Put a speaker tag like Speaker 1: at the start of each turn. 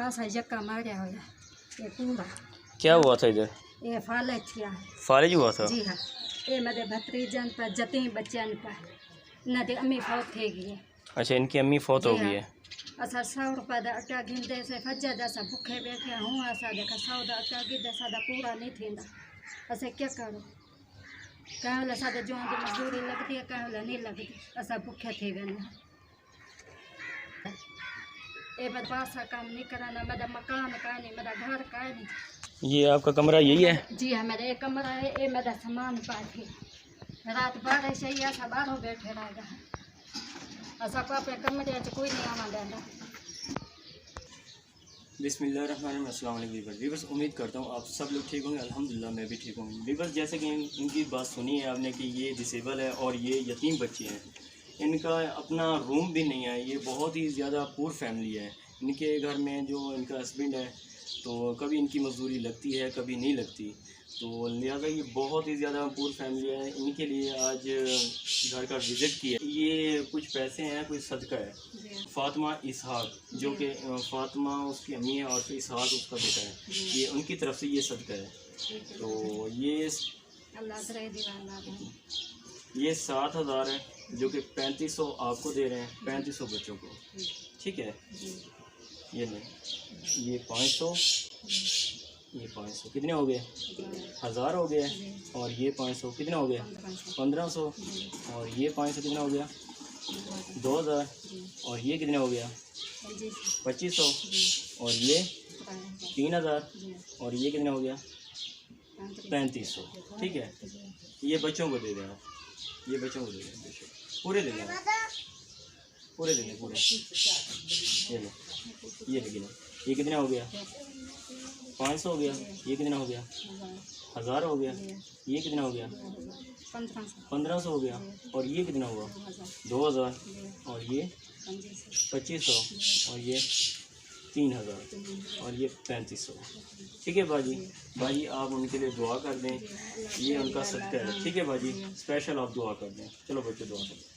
Speaker 1: पास है जक्का मारा हुआ ये कूड़ा।
Speaker 2: क्या हुआ था इधर?
Speaker 1: ये फालज किया
Speaker 2: फालिज हुआ था?
Speaker 1: जी हाँ। ये मेरे भतीजन पर जती बच्चन पर न दे अम्मी फौत थे गई।
Speaker 2: अच्छा, इनकी अम्मी फौत हो गई है।
Speaker 1: असा 100 रुपये का आटा गिनते से फज्जा जैसा भूखे बैठे हूँ असा देखा 100 का आटा गिनते सादा पूरा नहीं थींदा असे क्या करो कहीं वाला सादा जो मजदूरी लगती है कहीं वाला नहीं लगती असा भूखे थे गए। ये मेरे पास काम नहीं कराना मेरा मकान का नहीं मेरा घर का नहीं।
Speaker 2: ये आपका कमरा यही है?
Speaker 1: जी हाँ मेरा एक कमरा है ये मेरा सामान पाठी रात 12 से ही ऐसा 12 बैठे रहेगा ऐसा को अपने कमरे से कोई नहीं आवा देना।
Speaker 2: बिस्मिल्लाहिर्रहमानिर्रहीम। अस्सलाम वालेकुम वीवर्स, उम्मीद करता हूँ आप सब लोग ठीक होंगे। अल्हम्दुलिल्लाह मैं भी ठीक हूँ। वीवर्स, जैसे कि इनकी बात सुनी है आपने कि ये डिसेबल है और ये यतीम बच्चे हैं, इनका अपना रूम भी नहीं है, ये बहुत ही ज़्यादा पुअर फैमिली है। इनके घर में जो इनका हस्बैंड है तो कभी इनकी मजदूरी लगती है कभी नहीं लगती, तो लिहाजा ये बहुत ही ज़्यादा पुअर फैमिली है। इनके लिए आज घर का विज़िट किया। ये कुछ पैसे हैं, कुछ सदका है। फातिमा इसहाक जो कि फातिमा उसकी अम्मी है और इसहाक उसका बेटा है, ये उनकी तरफ से ये सदका है। तो ये 7,000 है जो कि 3500 आपको दे रहे हैं, 3500 बच्चों को, ठीक है। ये नहीं, ये 500, ये 500 कितने हो गए? 1000 हो गया। और ये 500 कितना हो गया? 1500। और ये 500 कितना हो गया? 2000। और ये कितना हो गया? 2500। और ये 3000। और ये कितना हो गया? 3500, ठीक है। ये बच्चों को दे दें आप, ये बच्चों को दे दें, पूरे दे दें, पूरे दे दें, पूरे। ये लो, ये लेकिन ये कितना हो गया? 500 हो गया। ये कितना हो गया? 1000 हो गया। ये कितना हो गया? 1500 हो गया। और ये कितना हुआ? 2000। और ये 2500। और ये 3000। और ये 3500, ठीक है बाजी। बाजी आप उनके लिए दुआ कर दें, ये उनका सदका है, ठीक है बाजी। स्पेशल आप दुआ कर दें। चलो बच्चे दुआ कर दें।